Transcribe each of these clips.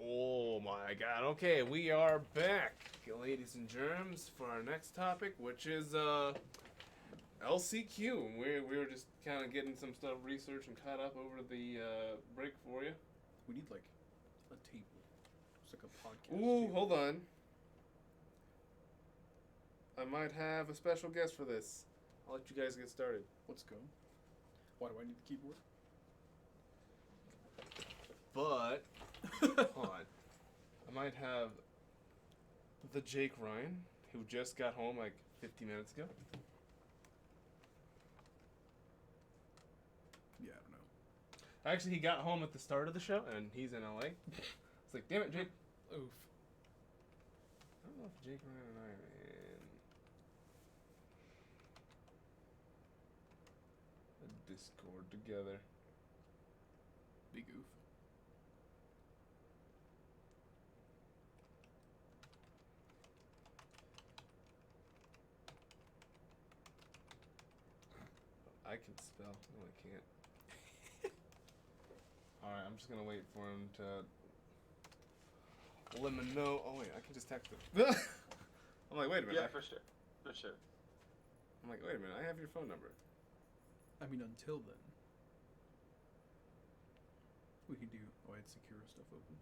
Oh my god. Okay, we are back, ladies and germs, for our next topic, which is LCQ. We were just kind of getting some stuff researched and caught up over the break for you. We need like a table. It's like a podcast. Ooh, table. hold on. I might have a special guest for this. I'll let you guys get started. Let's go. Why do I need the keyboard? But hold on. I might have the Jake Ryan, who just got home like 50 minutes ago. Yeah, I don't know. Actually, he got home at the start of the show, and he's in LA. It's like, damn it, Jake. Oof. I don't know if Jake Ryan and I are in a Discord together. Big oof. I can spell. No, I can't. Alright, I'm just gonna wait for him to let me know. Oh, wait, I can just text him. I'm like, wait a minute. Yeah, for sure. For sure. I'm like, wait a minute, I have your phone number. I mean, until then, we could do. Oh, I had Secure stuff open.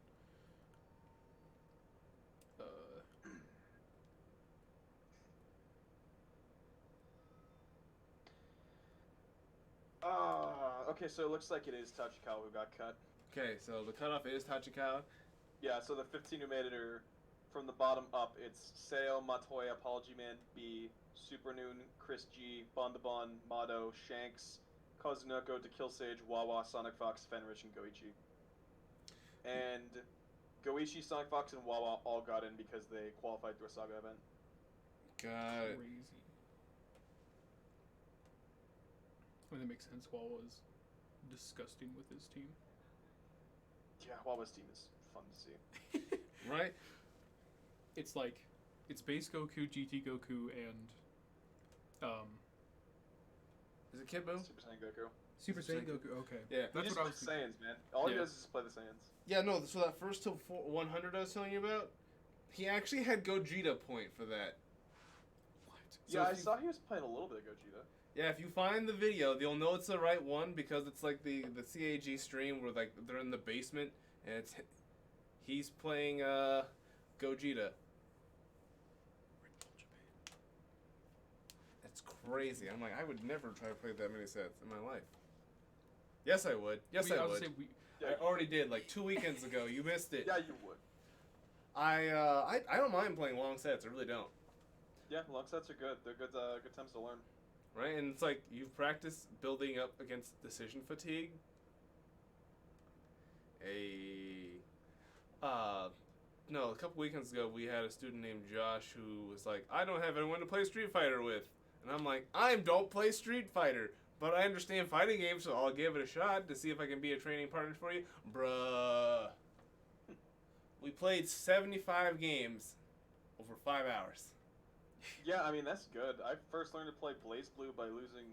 Okay, so it looks like it is Tachikawa who got cut. Okay, so the cutoff is Tachikawa. Yeah, so the 15 who made it are from the bottom up. It's Seo, Matoya, Apology Man, B, Super Noon, Chris G, Bondabon, Mado, Shanks, Kazunoko, To Kill Sage, Wawa, Sonic Fox, Fenrich, and Goichi. And Goichi, Sonic Fox, and Wawa all got in because they qualified through a Saga event. Got it. Crazy. I mean, that makes sense. Wall was disgusting with his team. Yeah, Wawa's team is fun to see. Right? It's like, it's base Goku, GT Goku, and Is it Kid Buu? Super Saiyan Goku. Super Super Saiyan Saiyan. Goku. Okay, Yeah. He that's just what I was plays thinking. Saiyans, man. All he Yeah. does is play the Saiyans. Yeah, no, so that first till 100 I was telling you about, he actually had Gogeta point for that. What? So Yeah, I if you- saw he was playing a little bit of Gogeta. Yeah, if you find the video, you'll know it's the right one because it's like the CAG stream where like they're in the basement and it's he's playing Gogeta. Red Bull Japan. It's crazy. I'm like, I would never try to play that many sets in my life. Yes, I would. Yes, I would. I already did like 2 weekends ago. You missed it. Yeah, you would. I don't mind playing long sets. I really don't. Yeah, long sets are good. They're good times to learn. Right? And it's like you've practiced building up against decision fatigue. No, a couple weekends ago we had a student named Josh who was like, I don't have anyone to play Street Fighter with. And I'm like, I don't play Street Fighter, but I understand fighting games, so I'll give it a shot to see if I can be a training partner for you. Bruh. We played 75 games over 5 hours. Yeah, I mean, that's good. I first learned to play Blaze Blue by losing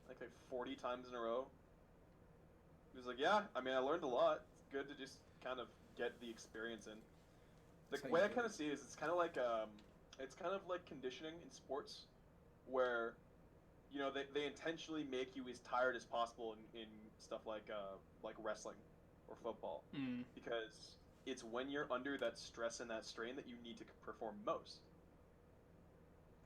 like 40 times in a row. It was like, yeah, I mean, I learned a lot. It's good to just kind of get the experience in. The That's how way you I do kind of it. see it is it's kind of like conditioning in sports where, you know, they intentionally make you as tired as possible in stuff like wrestling or football. Mm. Because it's when you're under that stress and that strain that you need to perform most.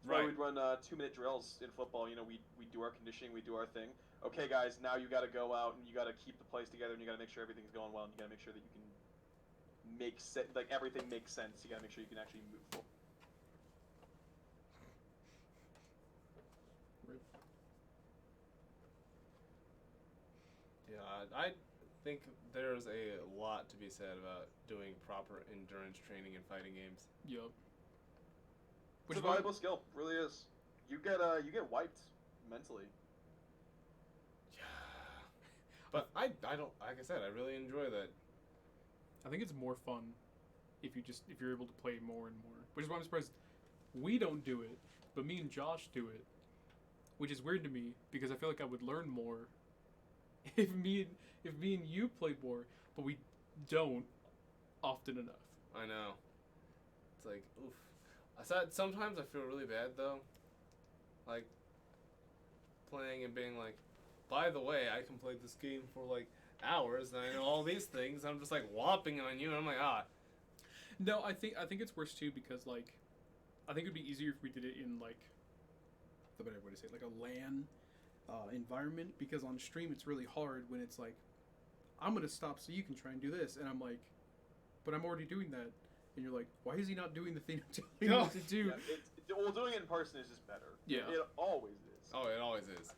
That's why we'd run 2-minute drills in football. You know, we do our conditioning, we do our thing. Okay, guys, now you got to go out and you got to keep the plays together, and you got to make sure everything's going well, and you got to make sure that you can like everything makes sense. You got to make sure you can actually move forward. Rip. Yeah, I think there's a lot to be said about doing proper endurance training in fighting games. Yup. It's a valuable skill, really is. You get wiped mentally. Yeah. But I don't, like I said, I really enjoy that. I think it's more fun if you're able to play more and more. Which is why I'm surprised we don't do it, but me and Josh do it. Which is weird to me because I feel like I would learn more if me and you played more, but we don't. often enough. I know. It's like, oof. Sometimes I feel really bad though. Like playing and being like, by the way, I can play this game for like hours and I know all these things. I'm just like whopping on you, and I'm like, ah. No, I think it's worse too because like, I think it'd be easier if we did it in like, the better way to say it, like a LAN environment, because on stream it's really hard when it's like, I'm gonna stop so you can try and do this, and I'm like, but I'm already doing that, and you're like, why is he not doing the thing I'm telling him to do? Yeah, well, doing it in person is just better. Yeah, it always is. Oh, it always is.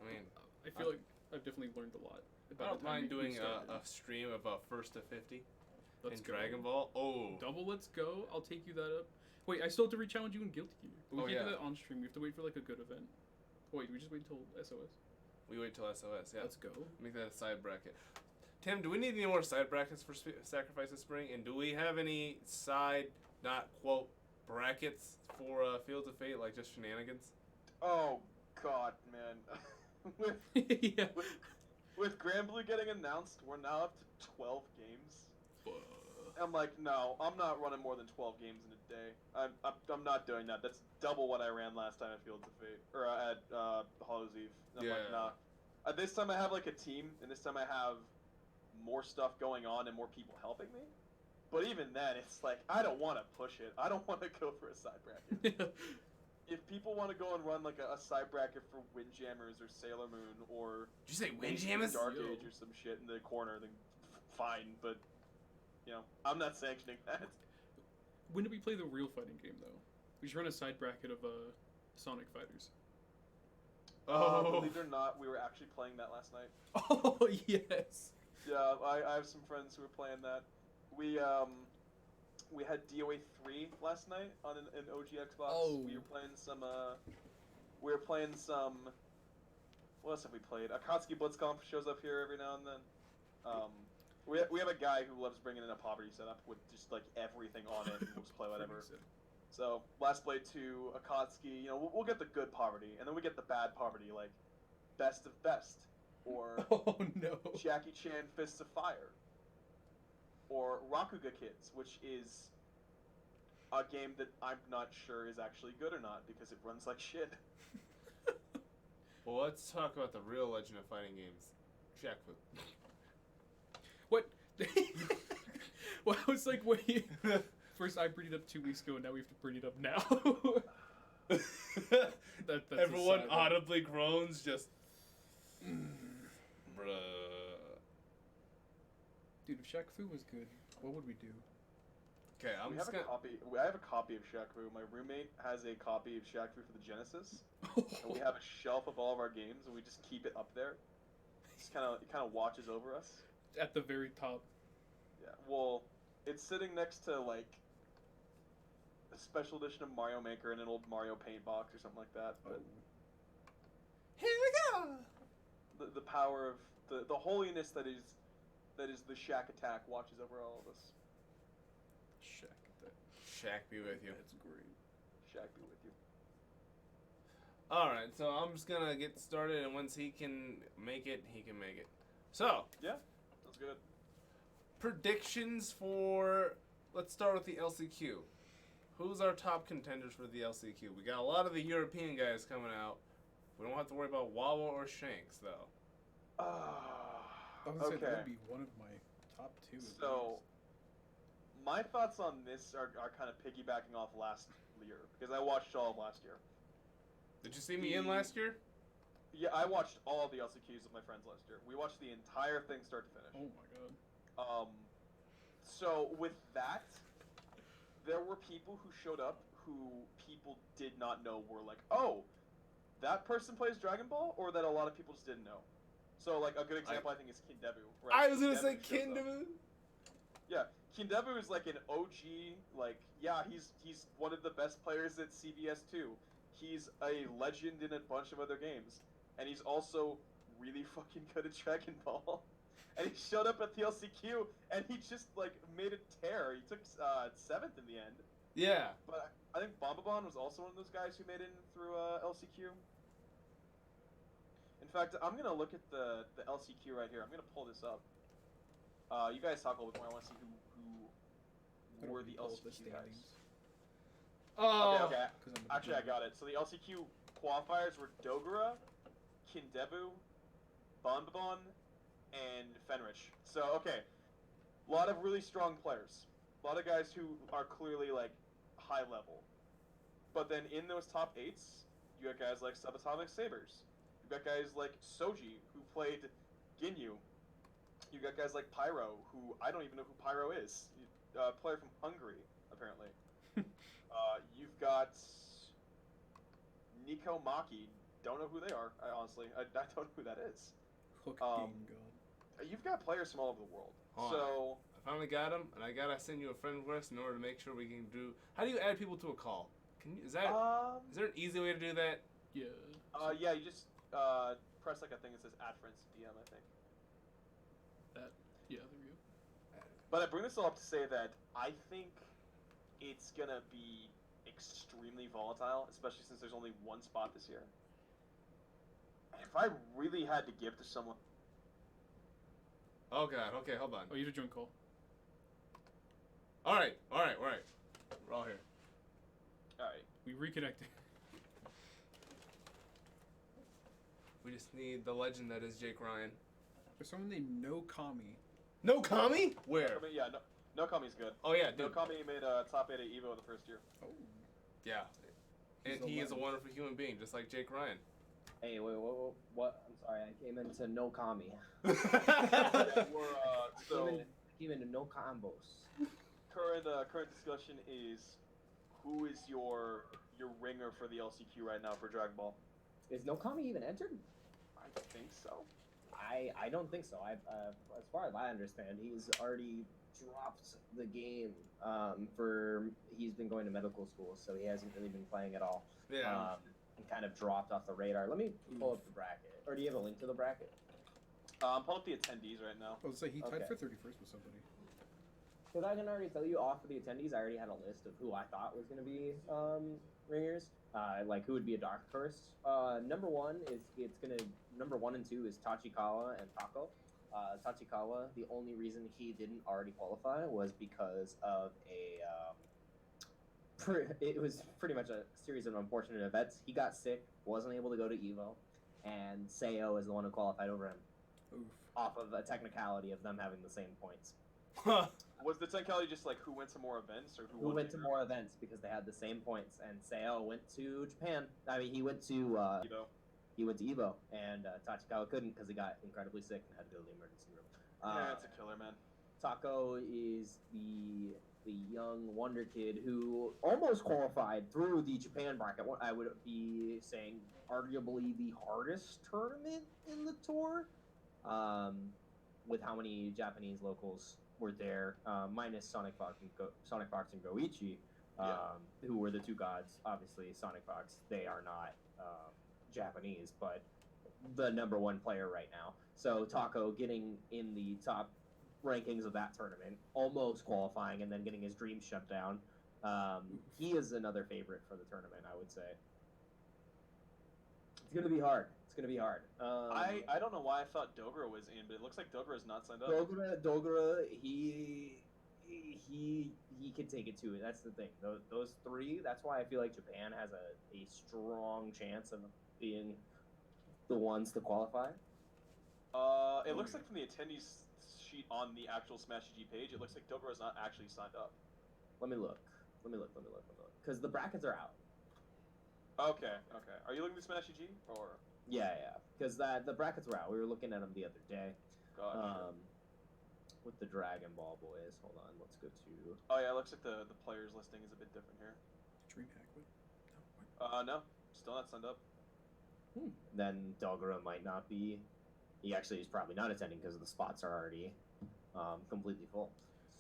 I mean, I feel like I've definitely learned a lot. I don't mind doing a stream of a first to 50 Let's in go. Dragon Ball. Oh, Double, let's go. I'll take you that up. Wait, I still have to re-challenge you in Guilty Gear. But we can't do that on stream. We have to wait for like a good event. Wait, we just wait until SOS. We wait till SOS. Yeah. Let's go. Make that a side bracket. Tim, do we need any more side brackets for Sacrifice of Spring? And do we have any side, not quote, brackets for Fields of Fate, like just shenanigans? Oh God, man. Yeah. With Granblue getting announced, we're now up to 12 games. I'm like, no, I'm not running more than 12 games in a day. I'm not doing that. That's double what I ran last time at Fields of Fate, or at Hallows Eve. I'm like, nah. This time I have like a team, and this time I have more stuff going on and more people helping me. But even then, it's like, I don't want to push it. I don't want to go for a side bracket. If people want to go and run like a side bracket for Windjammers or Sailor Moon or did you say Windjammers? Dark Age or some shit in the corner, then fine. But you know, I'm not sanctioning that. When do we play the real fighting game though? We should run a side bracket of Sonic Fighters. Believe it or not, we were actually playing that last night. Oh yes. Yeah, I have some friends who were playing that. We had DOA 3 last night on an OG Xbox. Oh. We were playing some. What else have we played? Akatsuki Blitzkampf shows up here every now and then. We have a guy who loves bringing in a poverty setup with just like everything on it. And we'll just play whatever. So last played to Akatsuki. You know, we'll get the good poverty, and then we get the bad poverty, like best of best, or oh no, Jackie Chan Fists of Fire, or Rakuga Kids, which is a game that I'm not sure is actually good or not because it runs like shit. Well, let's talk about the real Legend of Fighting games. Shaq Fu. What? Well, I was like, wait. First, I brought it up 2 weeks ago, and now we have to bring it up now. That's everyone audibly groans, just. Bruh. Dude, if Shaq Fu was good, what would we do? Okay, I have a copy of Shaq Fu. My roommate has a copy of Shaq Fu for the Genesis, and we have a shelf of all of our games, and we just keep it up there. It kind of watches over us. At the very top. Yeah. Well, it's sitting next to like a special edition of Mario Maker and an old Mario Paint box or something like that. But here we go. The power of the holiness that is the Shaq Attack watches over all of us. Shaq Attack. Shaq be with you. That's great. Shaq be with you. Alright, so I'm just gonna get started, and once he can make it, he can make it. So. Yeah, that's good. Predictions for. Let's start with the LCQ. Who's our top contenders for the LCQ? We got a lot of the European guys coming out. We don't have to worry about Wawa or Shanks, though. I was gonna say that would be one of my top 2. So, my thoughts on this are kind of piggybacking off last year, because I watched all of last year. Did you see me in last year? Yeah, I watched all of the LCQs with my friends last year. We watched the entire thing start to finish. Oh my god. So with that, there were people who showed up who people did not know were like, oh, that person plays Dragon Ball, or that a lot of people just didn't know. So like a good example, I think, is Kindebu. Right? I was gonna say Kindebu. Yeah, Kindebu is like an OG. Like, yeah, he's one of the best players at CVS 2. He's a legend in a bunch of other games, and he's also really fucking good at Dragon Ball. And he showed up at the LCQ, and he just like made a tear. He took 7th in the end. Yeah. But I think Bombabon was also one of those guys who made it in through LCQ. In fact, I'm gonna look at the LCQ right here. I'm gonna pull this up. You guys talk a little bit more. I want to see I who don't were the recall the LCQ guys. standings. Oh, Okay. 'Cause I'm the Actually, I beginner. got it. So the LCQ qualifiers were Dogura, Kindebu, Bonbon, and Fenrich. So, okay. A lot of really strong players. A lot of guys who are clearly, like, high level. But then in those top 8s, you got guys like Subatomic Sabers. You got guys like Soji, who played Ginyu. You got guys like Pyro, who I don't even know who Pyro is. Player from Hungary, apparently. You've got Nico Maki. Don't know who they are, honestly. I don't know who that is. Hook Um, game god. You've got players from all over the world. Hold So, I finally got him, and I gotta send you a friend request in order to make sure we can do. How do you add people to a call? Can you? Is there an easy way to do that? Yeah. yeah, you just press like a thing that says add friends to DM, I think. Yeah, there we go. But I bring this all up to say that I think it's gonna be extremely volatile, especially since there's only one spot this year. And if I really had to give to someone, Oh god. Okay, hold on. Oh, you did join call. All right. We're all here. all right, We reconnected. We just need the legend that is Jake Ryan. There's someone named No Kami. No Kami? Where? yeah, no Kami's good. Oh yeah, No dude. Kami made a top 8 at Evo the first year. Oh. Yeah. And He's he is a 11th. wonderful human being, just like Jake Ryan. Hey, wait, what? I'm sorry, I came into no commie. We're I so came into no combos. current discussion is who is your ringer for the LCQ right now for Dragon Ball? Is no commie even entered? I think so. I don't think so. As far as I understand, he's already dropped the game. He's been going to medical school, so he hasn't really been playing at all. Yeah. And kind of dropped off the radar. Let me pull up the bracket. Or do you have a link to the bracket? I'm pulling up the attendees right now. I was say he tied Okay. for 31st with somebody. Because I can already tell you off of the attendees, I already had a list of who I thought was going to be ringers. Like who would be a dark horse. Number one and two is Tachikawa and Tako. Tachikawa, the only reason he didn't already qualify was because of it was pretty much a series of unfortunate events. He got sick, wasn't able to go to Evo, and Seo is the one who qualified over him Oof. off of a technicality of them having the same points. Was the technicality just like who went to more events or Who went to more events because they had the same points, and Seo went to Japan. I mean, he went to Evo, and Tachikawa couldn't because he got incredibly sick and had to go to the emergency room. Yeah, that's a killer, man. Tako is the young wonder kid who almost qualified through the Japan bracket. What I would be saying, arguably the hardest tournament in the tour, with how many Japanese locals were there, minus Sonic Fox and Goichi, who were the two gods. Obviously, Sonic Fox, they are not Japanese, but the number one player right now. So Tako getting in the top rankings of that tournament, almost qualifying, and then getting his dreams shut down. He is another favorite for the tournament, I would say. It's gonna be hard. I don't know why I thought Dogra was in, but it looks like Dogra is not signed up. Dogra, he can take it too. That's the thing. Those three. That's why I feel like Japan has a strong chance of being the ones to qualify. It looks like from the attendees sheet on the actual Smash GG page, it looks like Dogra is not actually signed up. Let me look. Because the brackets are out. Okay. Are you looking at Smash GG or? Yeah. Because the brackets were out. We were looking at them the other day. Gotcha. With the Dragon Ball boys. Hold on. Let's go to. Oh yeah, it looks like the players listing is a bit different here. DreamHack, what? No, still not signed up. Then Dogra might not be. He actually is probably not attending because the spots are already completely full.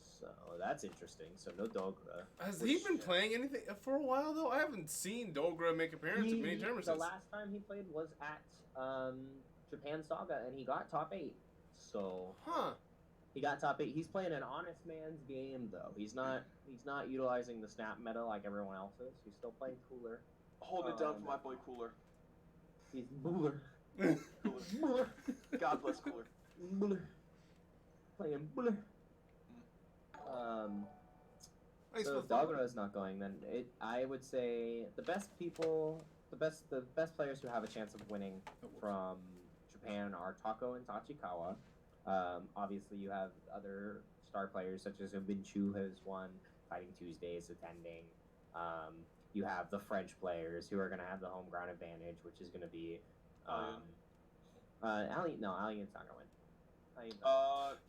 So that's interesting. So no Dogra. Has he been playing anything for a while though? I haven't seen Dogra make appearances in many tournaments. The last time he played was at Japan Saga, and he got top 8. So he got top 8. He's playing an honest man's game though. He's not utilizing the snap meta like everyone else is. He's still playing cooler. Hold it down for my boy Cooler. He's Booler. Cooler. God bless Cooler. Booler. playing Buller. Thanks So for if the follow. Doggo's not going, then I would say the best players who have a chance of winning from Japan are Tako and Tachikawa. Obviously, you have other star players such as Minchu has won. Fighting Tuesdays attending. You have the French players who are going to have the home ground advantage, which is going to be Allian's not going to win.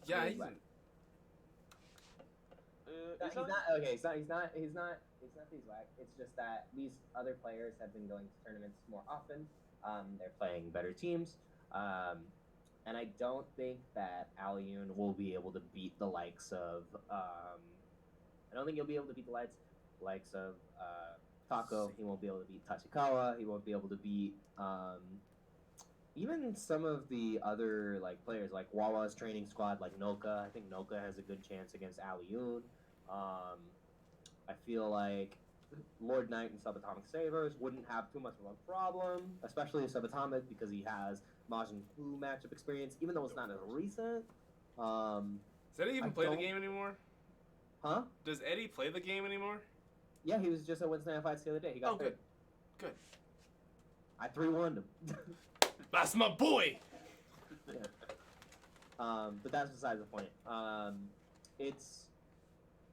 Yeah, he's not. He's not beeswax. It's just that these other players have been going to tournaments more often. They're playing better teams. And I don't think that Allian will be able to beat the likes of. I don't think he'll be able to beat the likes of Tako. He won't be able to beat Tachikawa. He won't be able to beat even some of the other players like Wawa's training squad, like Noka. I think Noka has a good chance against Allian. I feel like Lord Knight and Subatomic Sabers wouldn't have too much of a problem, especially Subatomic because he has Majin Buu matchup experience, even though it's not as recent. Does Eddie even play the game anymore? Huh? Does Eddie play the game anymore? Yeah, he was just at Wednesday Night Fights the other day. He got third. Good. I 3-1'd him. That's my boy! Yeah. But that's besides the point.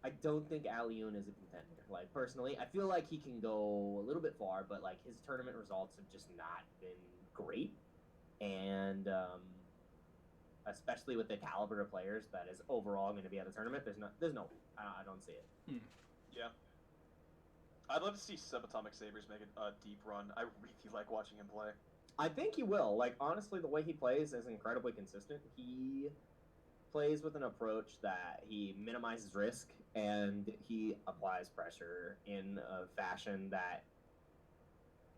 I don't think Allian is a contender. Personally, I feel like he can go a little bit far, but his tournament results have just not been great. And especially with the caliber of players that is overall going to be at the tournament, I don't see it. Yeah. I'd love to see Subatomic Sabers make a deep run. I really like watching him play. I think he will. Honestly, the way he plays is incredibly consistent. He plays with an approach that he minimizes risk and he applies pressure in a fashion that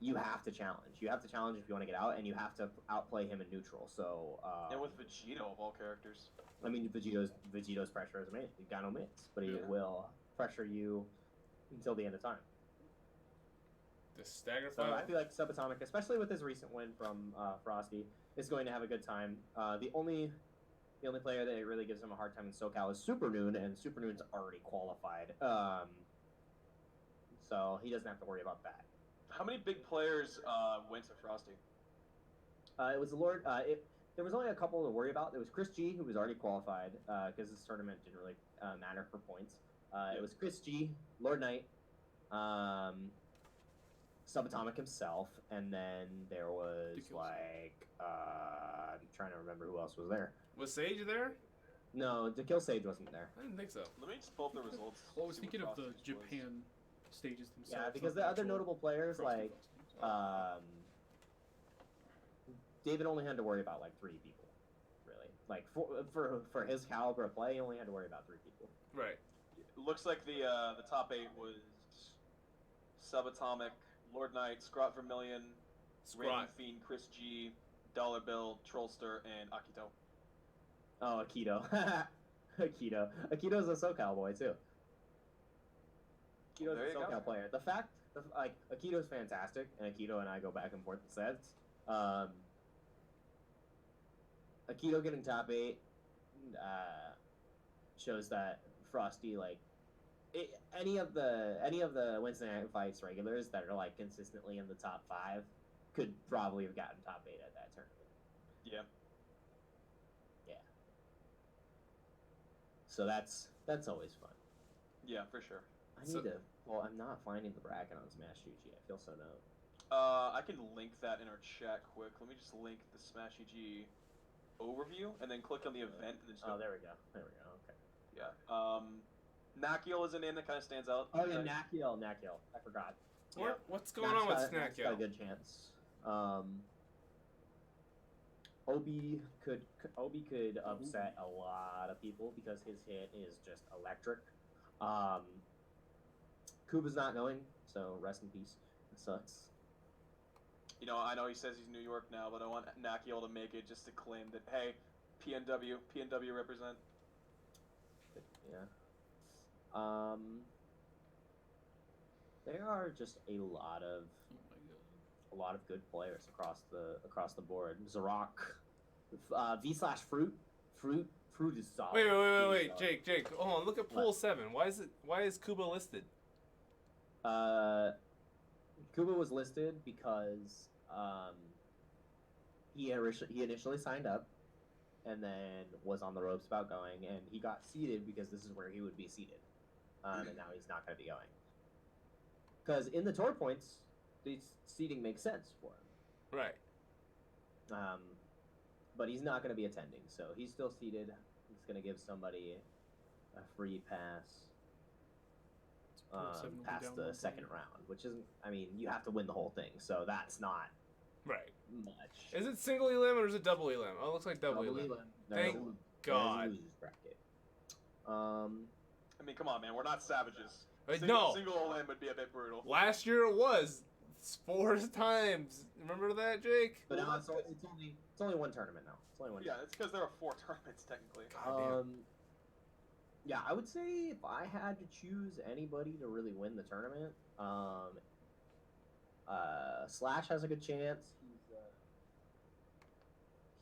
you have to challenge. You have to challenge if you want to get out, and you have to outplay him in neutral. So and with Vegito of all characters. I mean, Vegito's pressure is amazing. He's got no minutes, but he will pressure you until the end of time. The stagger So file? I feel like Subatomic, especially with his recent win from Frosty, is going to have a good time. The only player that really gives him a hard time in SoCal is Super Noon, and Super Noon's already qualified. So he doesn't have to worry about that. How many big players went to Frosty? It was the Lord. There was only a couple to worry about. There was Chris G, who was already qualified because this tournament didn't really matter for points. It was Chris G, Lord Knight, Subatomic himself, and then there was I'm trying to remember who else was there. Was Sage there? No, To Kill Sage wasn't there. I didn't think so. Let me just pull up the results. Well, I was see what thinking of the Frosty's was. Japan stages themselves. Yeah, because the not other actual notable players Frosty Frost. David only had to worry about 3 people, really. For his caliber of play, he only had to worry about 3 people. Right. Looks like the top 8 was Subatomic, Lord Knight, Scrot Vermillion, Raven Fiend, Chris G, Dollar Bill, Trollster, and Akito. Oh, Akito. Akito's a SoCal boy too. Akito's There a you go. SoCal player. Akito's fantastic, and Akito and I go back and forth in sets. Akito getting top 8 shows that Frosty any of the Wednesday Night Fights regulars that are consistently in the top 5 could probably have gotten top 8 at that tournament. Yeah. Yeah. So that's always fun. Yeah, for sure. I'm not finding the bracket on Smash GG. I feel so dumb. I can link that in our chat quick. Let me just link the Smash EG overview and then click on the event and then just go. Oh, there we go. Okay. Yeah. Nakiel is a name that kind of stands out. Oh yeah, Nakiel. I forgot. What's going on with Snack's got a good chance. Obi could upset a lot of people because his hit is just electric. Kuba's not going, so rest in peace. It sucks. I know he says he's New York now, but I want Nakiel to make it just to claim that, hey, PNW represent. Yeah. There are just a lot of good players across the board. Zarok, V/Fruit Fruit is solid. Wait, Fruit is solid. Jake, hold on. Look at pool 7. Why is Kuba listed? Kuba was listed because he initially signed up, and then was on the ropes about going, and he got seated because this is where he would be seated, and now he's not going to be going. Because in the tour points, the seating makes sense for him. Right. But he's not going to be attending, so he's still seated. He's going to give somebody a free pass past the second round, which isn't. I mean, you have to win the whole thing, so that's not right much. Is it single elim or is it double elim? Oh, it looks like double elim. Thank God. I mean, come on, man. We're not savages. No. Single elim would be a bit brutal. Last year it was 4 times. Remember that, Jake? But now it's only one tournament now. It's only one. Yeah, it's because there are 4 tournaments technically. Yeah, I would say if I had to choose anybody to really win the tournament, Slash has a good chance.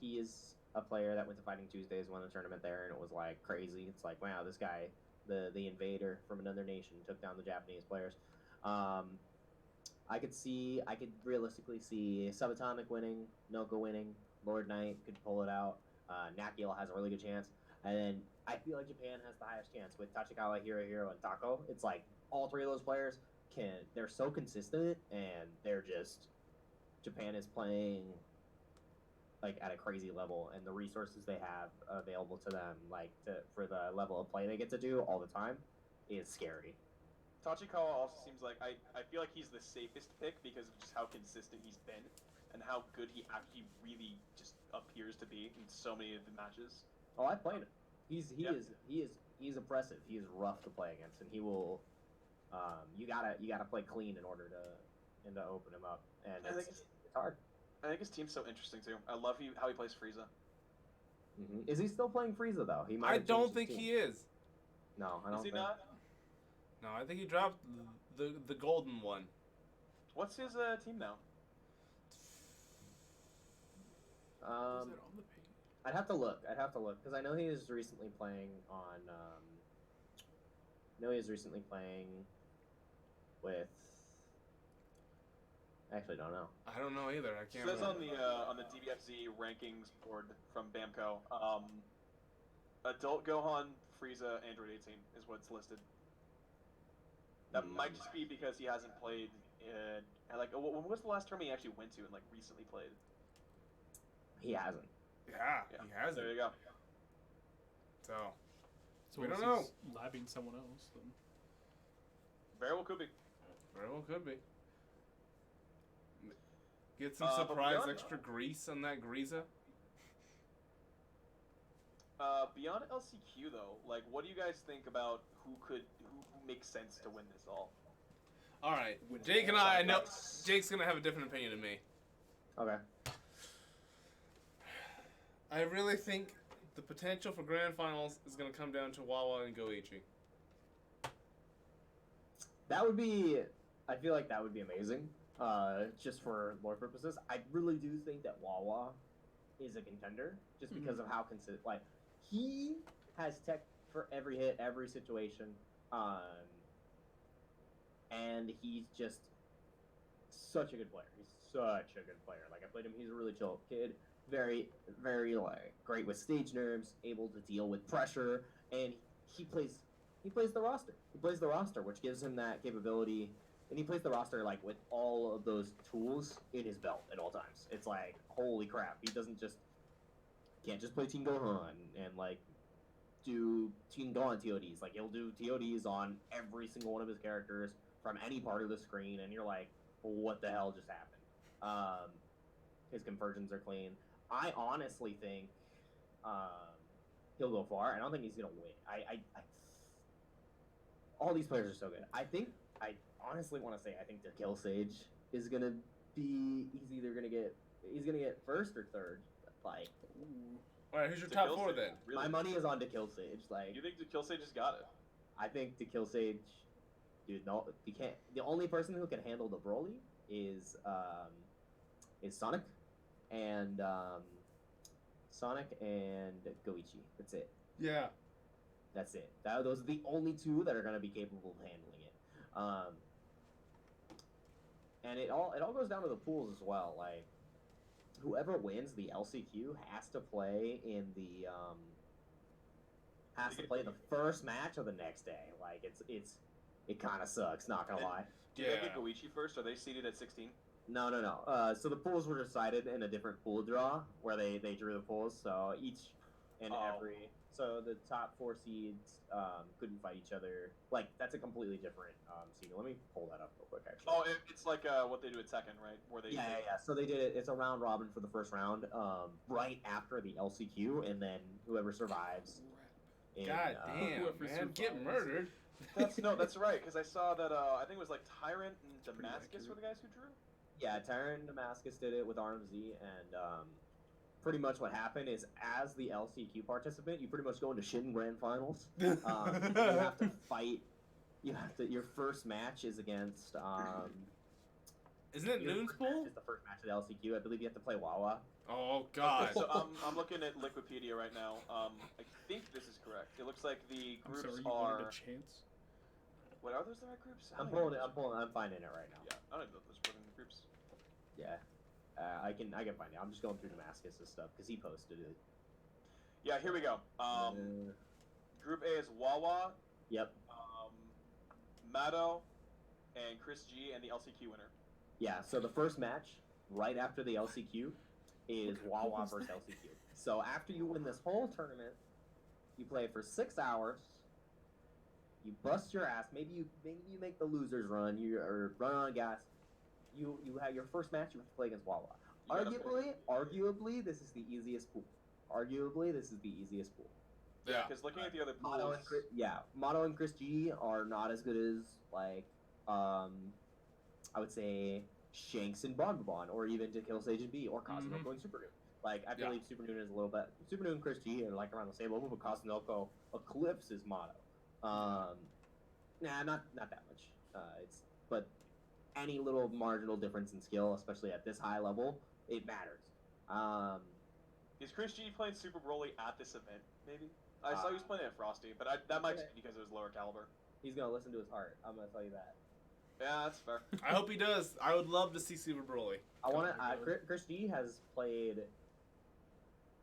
He is a player that went to Fighting Tuesdays, won the tournament there, and it was like crazy. It's like, wow, this guy, the invader from another nation, took down the Japanese players. I could realistically see Subatomic winning, Noko winning, Lord Knight could pull it out. Nakiel has a really good chance. And then I feel like Japan has the highest chance with Tachikawa, Hirohiro, and Tako. It's like all 3 of those players they're so consistent, and they're just, Japan is playing like at a crazy level, and the resources they have available to them, for the level of play they get to do all the time, is scary. Tachikawa also seems like I feel like he's the safest pick because of just how consistent he's been and how good he actually really just appears to be in so many of the matches. Oh, I played him. He's oppressive. He is rough to play against, and he will. You gotta play clean in order to open him up, and it's hard. I think his team's so interesting too. I love how he plays Frieza. Mm-hmm. Is he still playing Frieza though? I don't think he is. No, I don't. Is he think. not? No, I think he dropped the golden one. What's his team now? Is that on the page? I'd have to look because I know he is recently playing on. I know he is recently playing with. I actually don't know. I don't know either. I can't. It says remember. on the DBFZ rankings board from Bamco, adult Gohan, Frieza, Android 18 is what's listed. That might just be because he hasn't played. When was the last tournament he actually went to and recently played? He hasn't. Yeah, he hasn't. There you go. So So we don't unless know. he's labbing someone else, then. Very well could be. Very well could be. Get some but surprise beyond- extra grease on that greaser. Beyond LCQ though, what do you guys think about who makes sense to win this all? All right, Jake and I know Jake's gonna have a different opinion than me. Okay. I really think the potential for grand finals is gonna come down to Wawa and Goichi. That would be. I feel like that would be amazing. Just for lore purposes, I really do think that Wawa is a contender just because of how consistent. He has tech for every hit, every situation, and he's just such a good player. He's such a good player. I played him. He's a really chill kid. Very, very great with stage nerves, able to deal with pressure, and he plays the roster. He plays the roster, which gives him that capability. And he plays the roster with all of those tools in his belt at all times. It's holy crap. He can't just play Team Gohan and do Team Gohan TODs. He'll do TODs on every single one of his characters from any part of the screen, and you're like, what the hell just happened? His conversions are clean. I honestly think he'll go far. I don't think he's gonna win. I all these players are so good. I honestly want to say I think the Kill Sage is gonna be. He's gonna get first or third. All right, who's your top 4 then? Really? My money is on to Kill Sage. You think the Kill Sage has got it? I think the Kill Sage, dude. No, you can't. The only person who can handle the Broly is Sonic, and Goichi. That's it. Yeah. That's it. Those are the only two that are going to be capable of handling it. And it all goes down to the pools as well. Like, whoever wins the LCQ has to play in the the first match of the next day. Like, it kind of sucks. Not gonna lie. Do they get Goichi first? Are they seeded at 16? No. So the pools were decided in a different pool draw where they drew the pools. So each and every. So the top 4 seeds couldn't fight each other. Like, that's a completely different seed. Let me pull that up real quick, actually. Oh, it's like what they do at Tekken, right? Where they Yeah. So they did it. It's a round robin for the first round, right after the LCQ, and then whoever survives. God damn, man, get murdered. That's right. Because I saw that. I think it was like Tyrant and Damascus were the guys who drew. Yeah, Tyrant and Damascus did it with RMZ, and pretty much what happened is, as the LCQ participant, you pretty much go into Shin Grand Finals. You have to fight. Your first match is against. Isn't it Noon's pool? It's the first match of the LCQ. I believe you have to play Wawa. Oh God. Okay, so I'm looking at Liquipedia right now. I think this is correct. It looks like the groups I'm sorry, you are. wanted a chance? What are those the right groups? I'm finding it right now. Yeah, I don't know if those were in the groups. Yeah. I can find it. I'm just going through Damascus' stuff because he posted it. Yeah, here we go. Group A is Wawa. Yep. Mado, and Chris G, and the LCQ winner. Yeah. So the first match right after the LCQ is Wawa versus LCQ. So after you win this whole tournament, you play for 6 hours. You bust your ass. Maybe you make the losers run. Or run on gas. You have your first match. You have to play against Wawa. Arguably, this is the easiest pool. Yeah. Because looking at the other pools, Motto and Chris G are not as good as, like, I would say Shanks and Bon, or even to Kill Sage and B, or Kazunoko and Super Noon. Like, I believe Super Noon is a little bit. Super Noon and Chris G are like around the same level, but Kazunoko eclipses Motto. Not that much. But any little marginal difference in skill, especially at this high level, it matters. Is Chris G playing Super Broly at this event? Maybe. I saw he was playing at Frosty, but that might just be because it was lower caliber. He's gonna listen to his heart. I'm gonna tell you that. Yeah, that's fair. I hope he does. I would love to see Super Broly. Chris G has played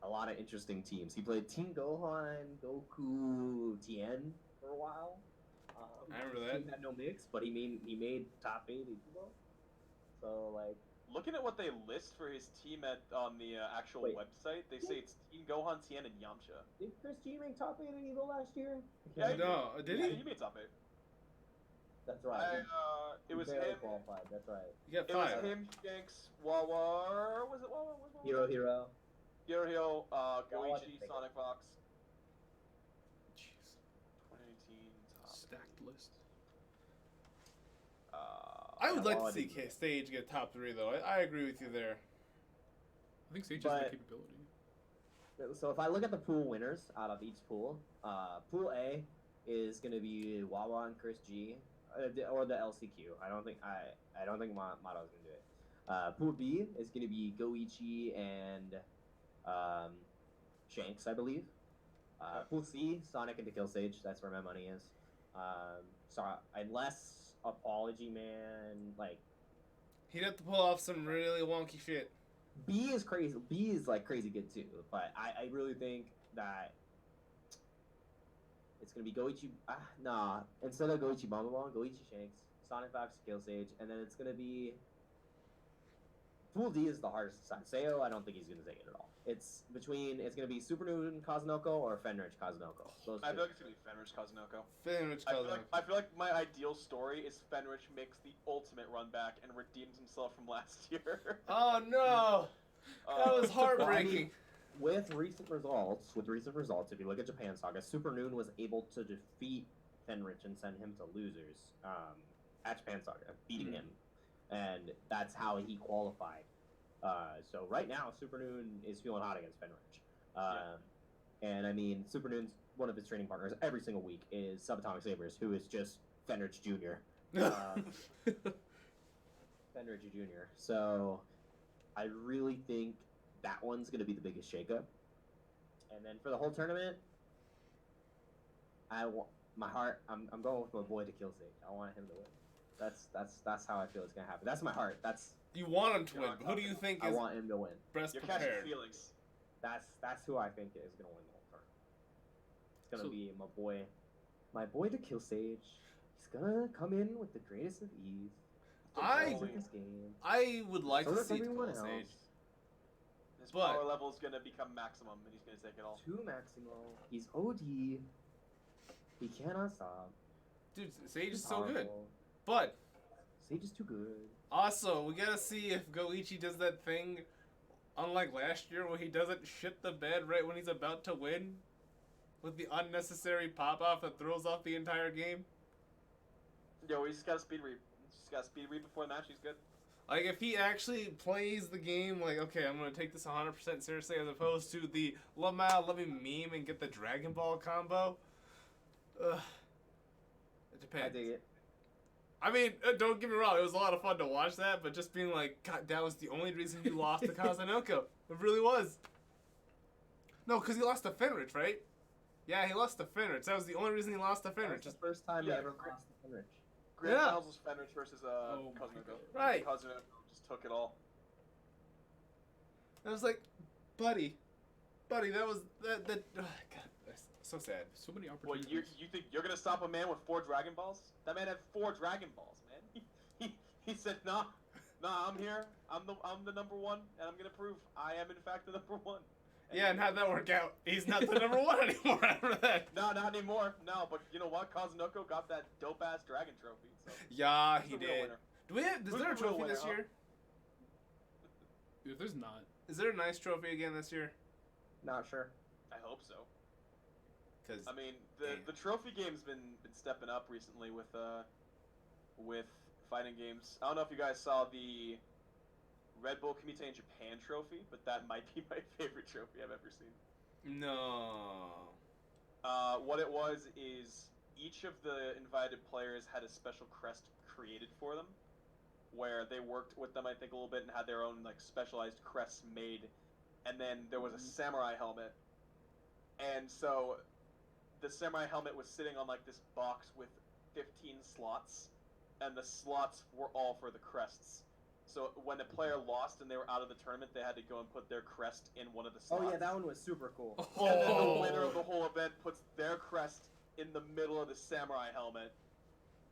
a lot of interesting teams. He played Team Gohan, Goku, Tien for a while. I remember that. He had no mix, but he made top 8 Ichigo. So, like, looking at what they list for his team on the actual website, they say it's Team Gohan, Tien, and Yamcha. Did Chris G make top 8 in Evo last year? Yeah, did he? He made top 8. That's right. It was barely him. qualified. That's right. You got It 5. was him, Shanks, Wawa. Was it Wawa? Hero. Hero, Wawa Goichi, didn't make Sonic Fox. Jeez. 2018 top. Stacked list. I would like to Wawa see didn't. Stage get top 3 though. I agree with you there. I think Sage has the capability. So if I look at the pool winners out of each pool, Pool A is going to be Wawa and Chris G, or the LCQ. I don't think Mato's going to do it. Pool B is going to be Goichi and Shanks, I believe. Pool C, Sonic and To Kill Sage. That's where my money is. So unless Apology Man, like, He'd have to pull off some really wonky shit. B is crazy. B is like crazy good too, but I really think that it's gonna be Goichi. Nah, instead of Goichi Bombabon, Goichi Shanks, Sonic Fox, Kill Sage, and then it's gonna be Pool D is the hardest to decide. Seo, I don't think he's gonna take it at all. It's gonna be Super Noon Kazunoko or Fenrich Kazunoko. I feel like it's gonna be Fenrich Kazunoko. Fenrich Kazunoko. I feel like my ideal story is Fenrich makes the ultimate run back and redeems himself from last year. Oh no! That was heartbreaking. With recent results, if you look at Japan Saga, Super Noon was able to defeat Fenrich and send him to losers at Japan Saga, beating him, and that's how he qualified. So right now, Super Noon is feeling hot against Fenrich. And I mean, Super Noon's one of his training partners every single week is Subatomic Sabers, who is just Fenrich Jr. Fenrich Jr. So I really think that one's going to be the biggest shakeup. And then for the whole tournament, I want my heart. I'm going with my boy to kill Sage. I want him to win. That's how I feel it's gonna happen. That's my heart. You want him to You're win. not But who do you think I is want him to win. best You're catching prepared? feelings. That's who I think is gonna win the whole tournament. It's gonna So- be my boy to kill Sage. He's gonna come in with the greatest of ease. I- Win this game. I would like So to does see everyone Dakota Sage. else. His But- power level is gonna become maximum, and he's gonna take it all. To Maximo. He's OD. He cannot stop. Dude, Sage is He's so good. powerful. But Sage is too good. also, we gotta see if Goichi does that thing, unlike last year, where he doesn't shit the bed right when he's about to win, with the unnecessary pop off that throws off the entire game. Yo, he just got a speed read. Just got a speed read before the match. He's good. Like, if he actually plays the game, like, okay, I'm gonna take this 100% seriously, as opposed to the Lamau let me meme and get the Dragon Ball combo. It I depends. dig it. I mean, don't get me wrong, it was a lot of fun to watch that, but just being like, God, that was the only reason you lost to Kazunoko. It really was. No, because he lost to Fenrich, right? Yeah, he lost to Fenrich. That was the only reason he lost to That was Fenrich. the Just first time Yeah, he ever great. lost to Fenrich. Grand Yeah. Finals was Fenrich versus Oh my Kazunoko. God. Right. Kazunoko just took it all. I was like, buddy, that was that. Oh, God, that's so sad. So many Well, opportunities. you think you're gonna stop a man with 4 Dragon Balls? That man had 4 Dragon Balls, man. He said, nah, I'm here. I'm the number one, and I'm gonna prove I am in fact the number one. Yeah, and how'd that work out? He's not the number one anymore after that. No, not anymore. No, but you know what? Kazunoko got that dope ass dragon trophy. So Yeah, he's he the real did. winner. Do we have? Is Who's there a the real trophy winner, this huh? year? If there's not, Is there a nice trophy again this year? Not sure. I hope so. Because I mean, Damn. the trophy game's been stepping up recently with fighting games. I don't know if you guys saw the Red Bull Kumite in Japan trophy, but that might be my favorite trophy I've ever seen. no. What it was is each of the invited players had a special crest created for them, where they worked with them, I think, a little bit and had their own like specialized crests made, and then there was a samurai helmet, and so the samurai helmet was sitting on like this box with 15 slots, and the slots were all for the crests. So when a player lost and they were out of the tournament, they had to go and put their crest in one of the slots. Oh yeah, that one was super cool. And then the Oh. winner of the whole event puts their crest in the middle of the samurai helmet,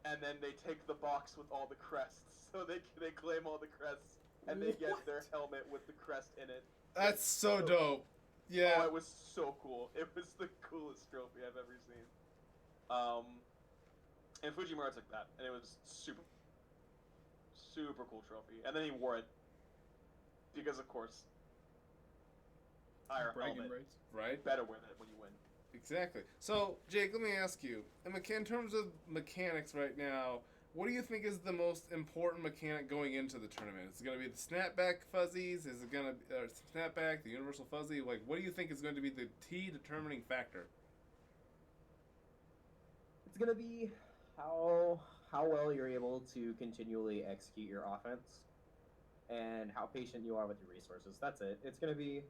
and then they take the box with all the crests. So they claim all the crests, and they get their helmet with the crest in it. That's so dope. Oh, Yeah. it was so cool. It was the coolest trophy I've ever seen. And Fujimura took that, and it was super cool trophy. And then he wore it because, of course, higher bragging helmet. rights. Right. Better wear that when you win. Exactly. So, Jake, let me ask you, in terms of mechanics right now, what do you think is the most important mechanic going into the tournament? Is it going to be the snapback fuzzies? Is it going to be snapback, the universal fuzzy? Like, what do you think is going to be the key determining factor? It's gonna be how well you're able to continually execute your offense, and how patient you are with your resources. That's it. It's gonna be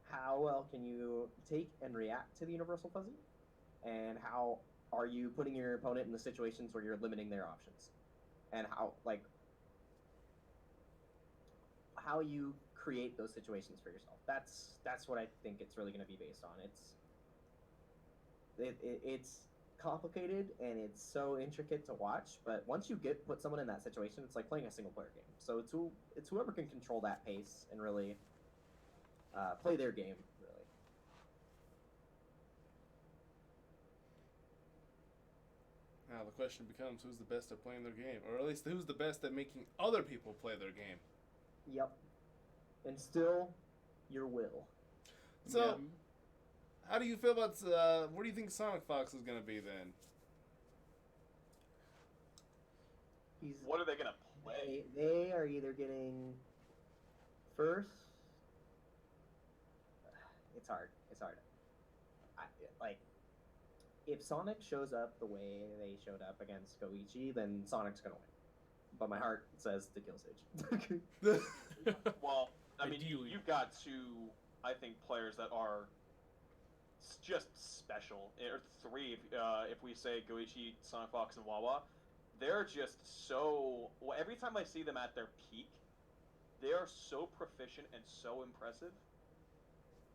how well can you take and react to the universal fuzzy, and how are you putting your opponent in the situations where you're limiting their options, and how you create those situations for yourself. That's what I think it's really going to be based on. It's complicated and it's so intricate to watch, but once you put someone in that situation, it's like playing a single player game. So it's whoever can control that pace and really play their game, really. Now the question becomes, who's the best at playing their game? Or at least, who's the best at making other people play their game? Yep. And still, your will. So, Yeah. how do you feel about, where do you think Sonic Fox is going to be then? What are they gonna play? They are either getting first. It's hard. Like, if Sonic shows up the way they showed up against Goichi, then Sonic's gonna win. But my heart says to kill Sage. Well, I mean, Ideally. you've got two, I think, players that are just special. Or 3, if we say Goichi, Sonic Fox, and Wawa. They're just so... Well, every time I see them at their peak, they are so proficient and so impressive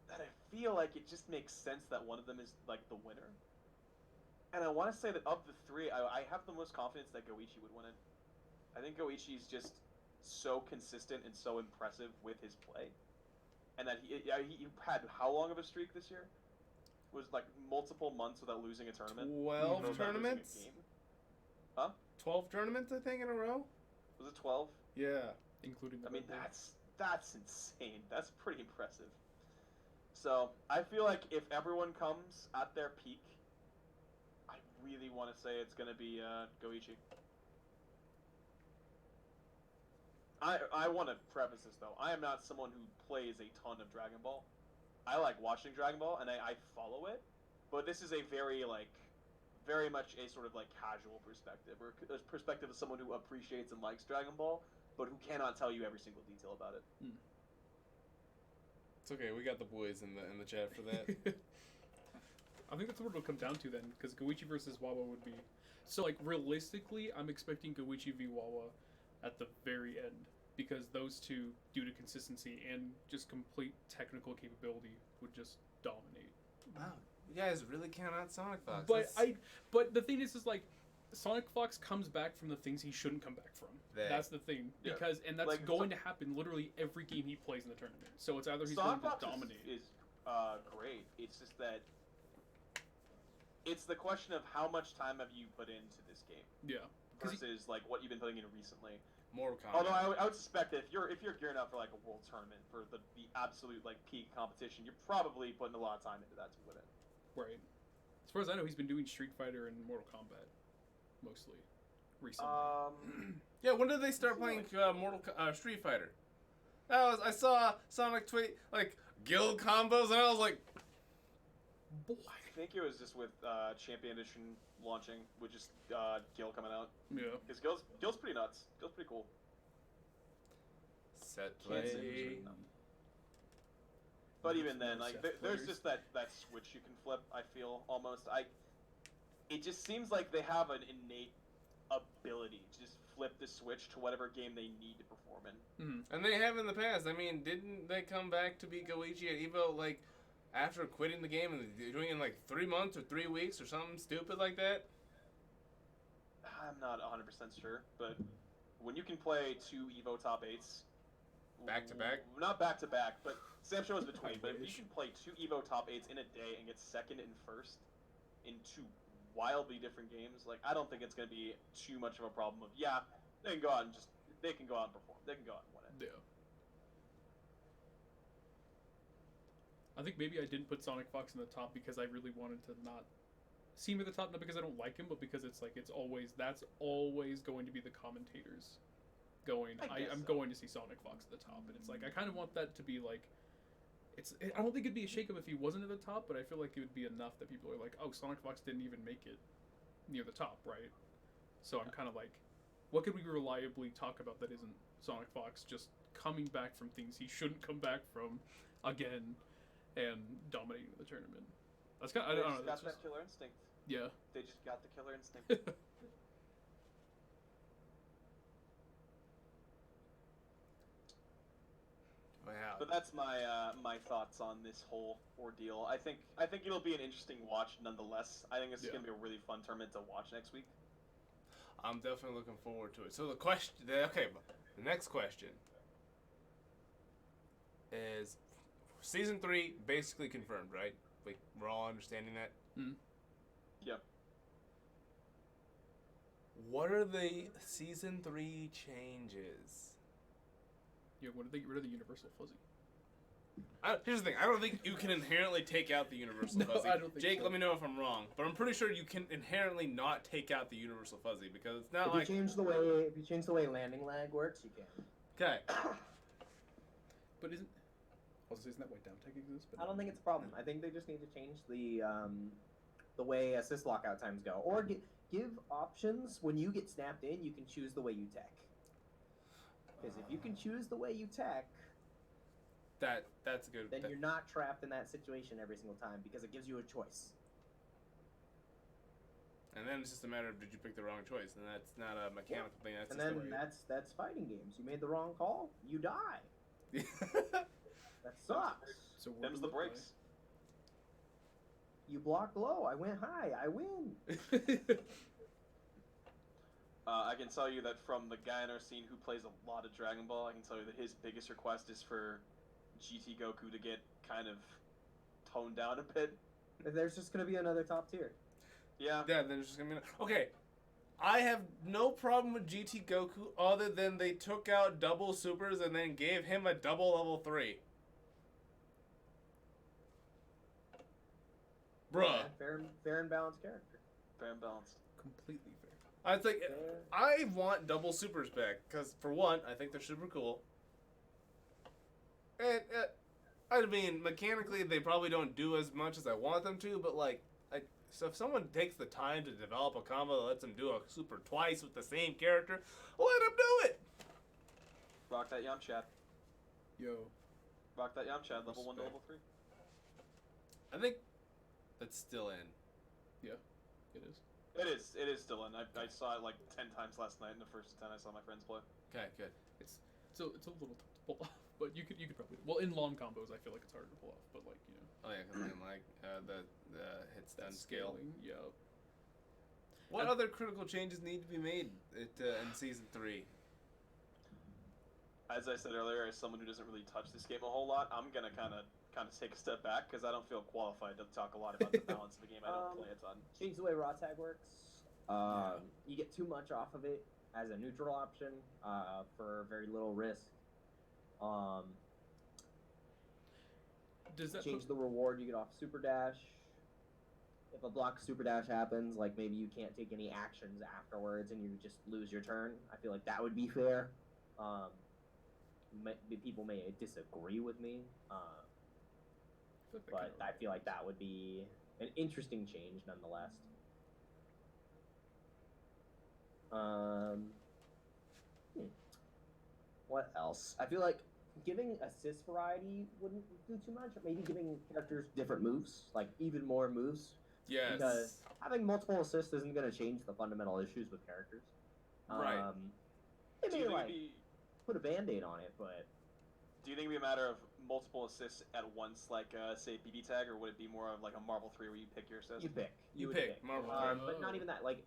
that I feel like it just makes sense that one of them is, like, the winner. And I want to say that of the 3, I have the most confidence that Goichi would win it. I think Goichi's just so consistent and so impressive with his play. And that he had how long of a streak this year? It was like multiple months without losing a tournament. 12 tournaments? 12 tournaments, I think, in a row? Was it 12? Yeah. Including the I mean, Red Bull. that's insane. That's pretty impressive. So, I feel like if everyone comes at their peak, I really want to say it's going to be Goichi. I want to preface this, though. I am not someone who plays a ton of Dragon Ball. I like watching Dragon Ball, and I follow it. But this is a very much a sort of, like, casual perspective, or a perspective of someone who appreciates and likes Dragon Ball, but who cannot tell you every single detail about it. It's okay, we got the boys in the chat for that. I think that's what it'll come down to then, because Goichi versus Wawa would be... So, like, realistically, I'm expecting Goichi v. Wawa at the very end, because those two, due to consistency and just complete technical capability, would just dominate. Wow, you guys really count out Sonic Fox. But the thing is like, Sonic Fox comes back from the things he shouldn't come back from. That's the thing, because and that's like, going to happen literally every game he plays in the tournament. So it's either he's Sonic going to Fox dominate. Is great. It's just that it's the question of how much time have you put into this game. Yeah. Versus like what you've been putting in recently. More Kombat. Although I would suspect that if you're gearing up for like a world tournament for the absolute like peak competition, you're probably putting a lot of time into that to win it. Right. As far as I know, he's been doing Street Fighter and Mortal Kombat mostly recently. Yeah, when did they start playing Street Fighter? I saw Sonic tweet like guild combos, and I was like, boy. I think it was just with Champion Edition launching, with just Gil coming out. Yeah. Because Gil's pretty nuts. Gil's pretty cool. Set Can't say play. who's But even then, like, there's just that switch you can flip. I feel almost. It just seems like they have an innate ability to just flip the switch to whatever game they need to perform in. Mm-hmm. And they have in the past. I mean, didn't they come back to beat Goichi at Evo like after quitting the game and doing it in like 3 months or 3 weeks or something stupid like that? I'm not 100% sure, but when you can play 2 Evo top 8s back to back, not back to back, but Sam shows between. But if you can play 2 Evo top 8s in a day and get second and first in 2 wildly different games, like I don't think it's going to be too much of a problem. They can go out and perform. They can go out and win it. Yeah. I think maybe I didn't put Sonic Fox in the top because I really wanted to not see him at the top, not because I don't like him, but because that's always going to be the commentators going. I'm going to see Sonic Fox at the top, and it's like I kind of want that to be like. I don't think it'd be a shakeup if he wasn't at the top, but I feel like it would be enough that people are like, oh, Sonic Fox didn't even make it near the top, right? So I'm kind of like, what could we reliably talk about that isn't Sonic Fox just coming back from things he shouldn't come back from again and dominating the tournament? That's kind of, I don't know. Got that killer instinct. Yeah. They just got the killer instinct. Wow. But that's my thoughts on this whole ordeal. I think it'll be an interesting watch nonetheless. I think it's gonna be a really fun tournament to watch next week. I'm definitely looking forward to it. So the next question is season 3 basically confirmed, right? Like we're all understanding that. Mm. Yeah. What are the season 3 changes? Yeah, what if they get rid of the Universal Fuzzy? Here's the thing. I don't think you can inherently take out the Universal Fuzzy. I don't think Jake, so. let me know if I'm wrong. But I'm pretty sure you can inherently not take out the Universal Fuzzy because it's not If you change the way landing lag works, you can. Okay. But isn't that why down tech exists? But I don't think it's a problem. I think they just need to change the way assist lockout times go, or give options when you get snapped in. You can choose the way you tech. Because if you can choose the way you tech, That's good. then you're not trapped in that situation every single time because it gives you a choice. And then it's just a matter of did you pick the wrong choice, and that's not a mechanical thing. That's And just then that's fighting games. You made the wrong call, you die. the That sucks. So what Them's does the it look breaks. You blocked low, I went high, I win. I can tell you that from the guy in our scene who plays a lot of Dragon Ball, I can tell you that his biggest request is for GT Goku to get kind of toned down a bit. There's just gonna be another top tier. Yeah. Yeah, then it's just gonna be okay. I have no problem with GT Goku other than they took out double supers and then gave him a double level 3. Bruh. Yeah, fair and balanced character. Fair and balanced. Completely fair. I think Fair. I want double supers back because for one, I think they're super cool. And I mean, mechanically, they probably don't do as much as I want them to, but like, so if someone takes the time to develop a combo that lets them do a super twice with the same character, let them do it. Rock that Yamchad. Yo. Rock that Yamchad. Level 1 to Respect. level 3. I think that's still in. Yeah, it is. It is still in. I saw it like 10 times last night in the first 10 I saw my friends play. Okay, good. It's a little tough to pull off, but you could probably. Well, in long combos, I feel like it's harder to pull off, but like you know. Oh yeah, because then like the hits done that scale. scaling, yeah. What other critical changes need to be made in season 3? As I said earlier, as someone who doesn't really touch this game a whole lot, I'm gonna kind of take a step back because I don't feel qualified to talk a lot about the balance of the game. I don't play a ton. Change the way raw tag works. You get too much off of it as a neutral option for very little risk. Does that Change the reward you get off super dash. If a block super dash happens, like maybe you can't take any actions afterwards and you just lose your turn. I feel like that would be fair. People may disagree with me, but I feel like that would be an interesting change nonetheless. What else? I feel like giving assist variety wouldn't do too much. Maybe giving characters different moves, like even more moves. Yes. Because having multiple assists isn't going to change the fundamental issues with characters. Right. It Do may you think like it'd be put a band-aid on it, but Do you think it'd be a matter of multiple assists at once, like say BB tag, or would it be more of like a Marvel 3 where you pick your assist? you pick. You would pick Marvel But not even that. Like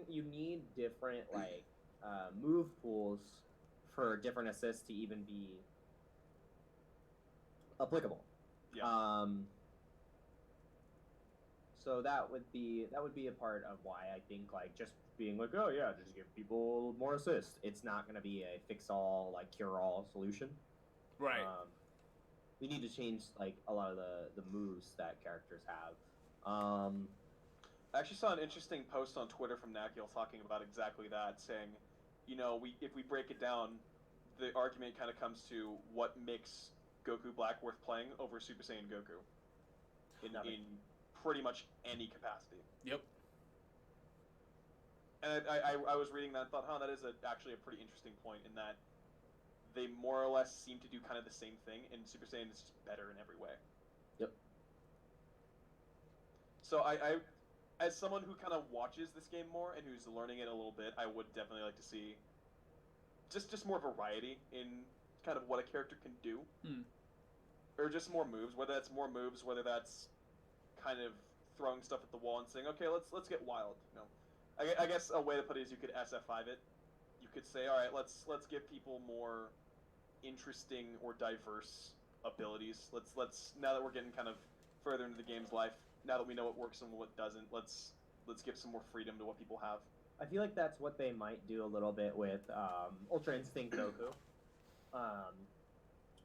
you need different like move pools for different assists to even be applicable. Yeah. So that would be a part of why I think like just being like, oh yeah, just give people more assists. It's not going to be a fix-all like cure-all solution. Right. We need to change like a lot of the moves that characters have. I actually saw an interesting post on Twitter from Nakiel talking about exactly that, saying, you know, if we break it down, the argument kind of comes to what makes Goku Black worth playing over Super Saiyan Goku in pretty much any capacity. Yep. And I was reading that and thought, that is actually a pretty interesting point in that they more or less seem to do kind of the same thing, and Super Saiyan is just better in every way. Yep. So I as someone who kind of watches this game more and who's learning it a little bit, I would definitely like to see just more variety in kind of what a character can do. Or just more moves, whether that's more moves, whether that's kind of throwing stuff at the wall and saying, okay, let's get wild. You know, I guess a way to put it is you could SF5 it. You could say, all right, let's give people more interesting or diverse abilities. Let's now that we're getting kind of further into the game's life, now that we know what works and what doesn't, let's give some more freedom to what people have. I feel like that's what they might do a little bit with Ultra Instinct Goku.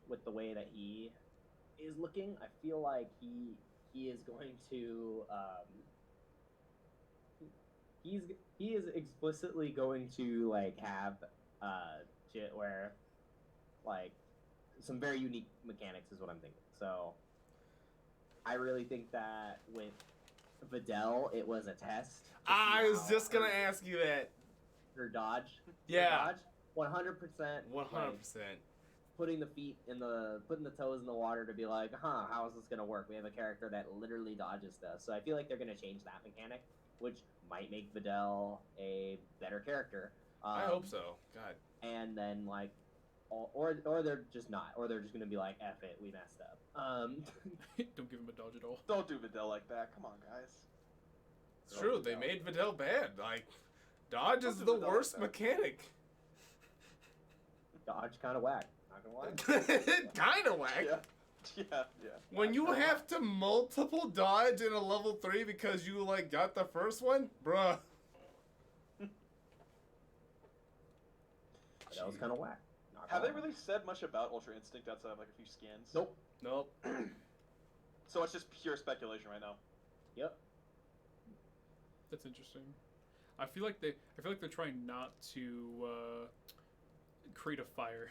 With the way that he is looking, I feel like he is going to he is explicitly going to like have shit where like some very unique mechanics is what I'm thinking. So I really think that with Videl it was a test. I was just gonna ask you that. Her dodge. Yeah. 100%. 100%. putting the toes in the water to be like, how is this gonna work? We have a character that literally dodges stuff, so I feel like they're gonna change that mechanic, which might make Videl a better character. I hope so. God. And then like, or they're just not, or they're just gonna be like, F it, we messed up. Don't give him a dodge at all. Don't do Videl like that. Come on, guys. It's true. They made Videl bad. Like, dodge is Don't the do Videl worst like that. mechanic. Dodge kind of whack. Not gonna lie. Kind of whack. Yeah. When you have to multiple dodge in a level 3 because you like got the first one, bruh. That was kind of whack. Not Have gonna they lie. really said much about Ultra Instinct outside of like a few scans? Nope. Nope. So it's just pure speculation right now. Yep. That's interesting. I feel like they're trying not to create a fire.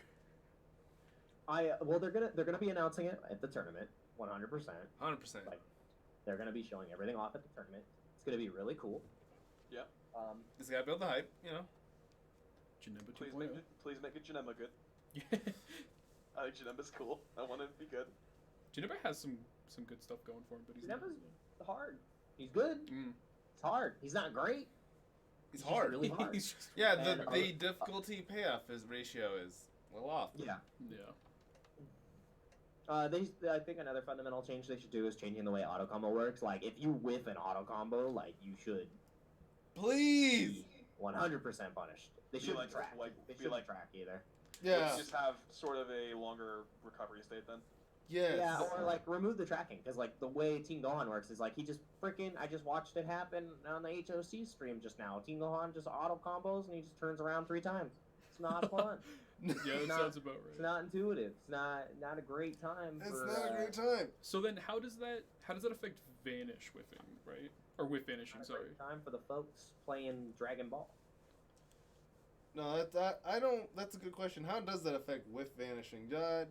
Well, they're gonna be announcing it at the tournament, 100%. 100%. Like, they're gonna be showing everything off at the tournament. It's gonna be really cool. Yeah. Just gotta build the hype, you know. Janemba Please 2.0. make it Janemba good. Yeah. I think Janemba's cool. I want it to be good. Janemba has some good stuff going for him, but he's not. Nemba's hard. He's good. Mm. It's hard. He's not great. It's just hard. really hard. He's just Yeah, And, the difficulty payoff ratio is a little off. Yeah. yeah. I think another fundamental change they should do is changing the way auto combo works. Like, if you whiff an auto combo, like, you should Please. be 100% punished. They Be shouldn't like- track. like- They be shouldn't like- track either. Yeah. Let's just have sort of a longer recovery state then. Yes. Yeah, or like remove the tracking, because like the way Team Gohan works is like he just I just watched it happen on the HOC stream just now. Team Gohan just auto combos and he just turns around 3 times. It's not fun. Yeah, that not- sounds about It's right. not intuitive. It's not a great time. It's for, not a great time. So then, how does that affect Vanish whiffing, right? Or whiff vanishing? Not a Sorry. great time for the folks playing Dragon Ball. No, I don't. That's a good question. How does that affect with vanishing, Judd?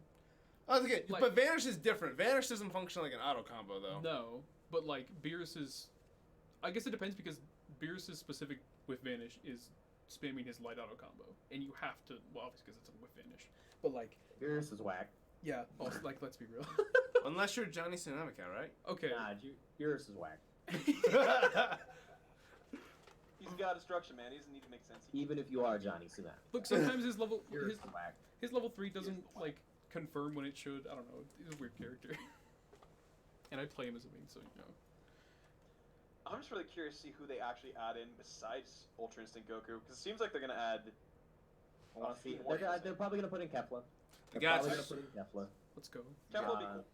Oh, okay, Like- but vanish is different. Vanish doesn't function like an auto combo though. No, but like Beerus's, I guess it depends because Beerus's specific whiff vanish is spamming his light auto combo, and you have to. Well, obviously because it's a whiff vanish, but like Beerus is whack. yeah, also, like let's be real. Unless you're Johnny Tsunamika, right? Okay. Nah, Beerus is whack. He's got destruction, man. He doesn't need to make sense. Even if you are Johnny Tsunami. Look, sometimes his level Beerus is whack. his level 3 doesn't like confirm when it should. I don't know. He's a weird character, and I play him as a main, so you know. I'm just really curious to see who they actually add in besides Ultra Instinct Goku, because it seems like they're gonna add. I want a to few see. more They're interesting. probably gonna put in Kefla. They're Gotcha. probably gonna put in Kefla. Let's go. Kefla would be cool.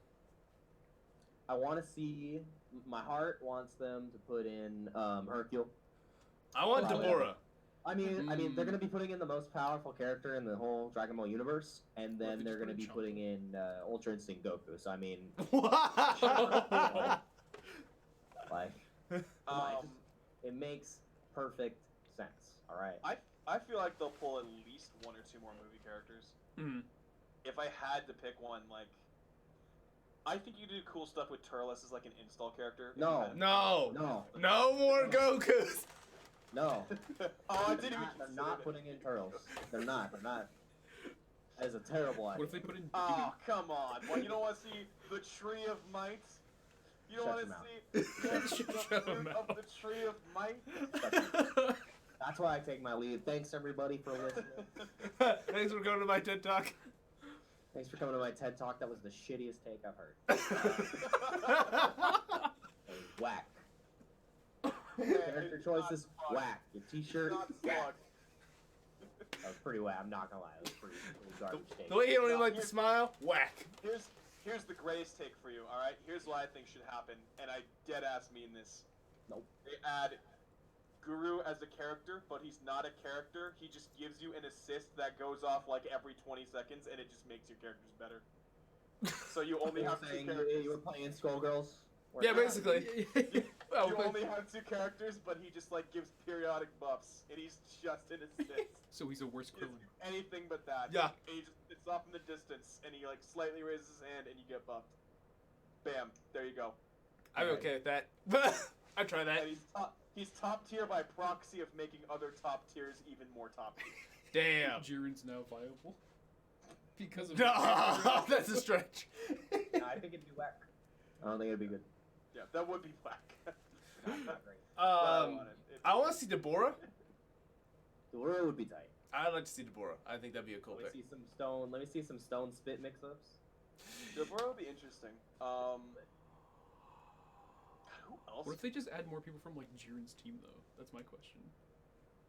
I want to see. My heart wants them to put in Hercule. I want Probably. Deborah. I mean, they're Mm. gonna be putting in the most powerful character in the whole Dragon Ball universe, and What if then they they're just put gonna in be Chunk? putting in Ultra Instinct Goku. So I mean, like, it makes perfect sense. All right. I feel like they'll pull at least 1 or 2 more movie characters. Mm. If I had to pick one, like, I think you do cool stuff with Turles as like an install character. if you No. had- No. No, No more Gokus. no. Oh, I didn't even They're consider not it. putting in Turtles. They're not. That is a terrible idea. What if they put in? Oh, come on. Well, you don't want to see the Tree of Might? You don't Shut want your to see the Shut fruit your of mouth. the Tree of Might? That's why I take my leave. Thanks everybody for listening. Thanks for coming to my TED Talk. Thanks for coming to my TED Talk. That was the shittiest take I've heard. It was whack. Character choices, whack. Your T-shirt, Not whack. slug. That was pretty whack. I'm not gonna lie. That was pretty garbage take. The way you don't even like to smile, whack. Here's the greatest take for you, alright? Here's what I think should happen, and I dead-ass mean this. Nope. They add Guru as a character, but he's not a character. He just gives you an assist that goes off like every 20 seconds, and it just makes your characters better. So you only You were have 2 saying characters. you were playing Skullgirls? Yeah, basically. Well, You only have 2 characters, but he just like gives periodic buffs, and he's just an assist. So he's a worse He doesn't Krillin. do anything but that. Yeah. And he just sits off in the distance, and he like slightly raises his hand, and you get buffed. Bam. There you go. I'm okay with that. I try that. And he's top tier by proxy of making other top tiers even more top tier. Damn. Jiren's now viable. Because of No, that's a stretch. No, I think it'd be whack. I don't think it'd be good. Yeah, that would be whack. Not great. I want to see Deborah. The world would be tight. I'd like to see Deborah. I think that'd be a cool Let me pick. see some stone. Let me see some stone spit mix-ups. Deborah would be interesting. God, who else? What if they just add more people from like Jiren's team though? That's my question.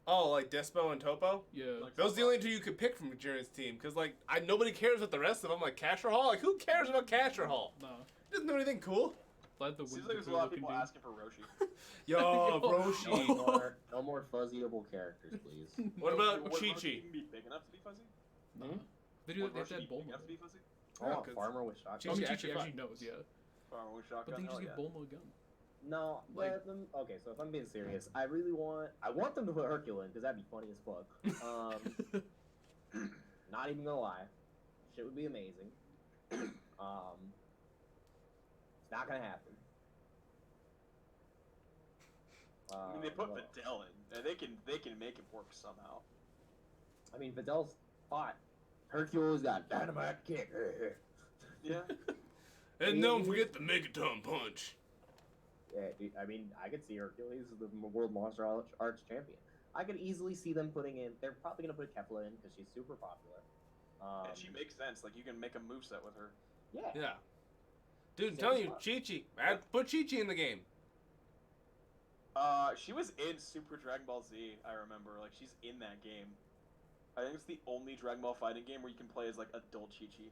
Oh, like Despo and Topo? Yeah. Like- Those are the only two you could pick from Jiren's team. Because, like, nobody cares about the rest of them. Like, Casher Hall? Like, who cares about Casher Hall? Nah. He doesn't do anything cool. Glad the Seems Winds like of there's a lot of looking people dude. asking for Roshi. Yo, Yo. Roshi. No more fuzzyable characters, please. What about Would Chi Roshi Chi? even be big enough to be fuzzy? Nah. They do Would that. They Roshi have be big Bulma. enough to be fuzzy? I want 'cause- farmer with I shotgun. mean, Chi-Chi Chi-Chi actually fine. knows, yeah. Farmer with But shotgun. then you just hell give yeah. Bulma a gun. No, Like- okay. So if I'm being serious, I want them to put Hercule in because that'd be funny as fuck. Not even gonna lie, shit would be amazing. It's not gonna happen. I mean, they put well, Videl in. And they can make it work somehow. I mean, Videl's hot. Hercule's got dynamite kick. Yeah. And don't forget the Megaton Punch. Yeah, dude, I mean, I could see Hercules as the world martial arts champion. I could easily see them putting in. They're probably gonna put Kefla in because she's super popular. And she makes sense. Like, you can make a moveset with her. Yeah. Yeah. Dude, I'm Same telling you, spot. Chi-Chi. Put Chi-Chi in the game. She was in Super Dragon Ball Z, I remember. Like, she's in that game. I think it's the only Dragon Ball fighting game where you can play as, like, adult Chi-Chi.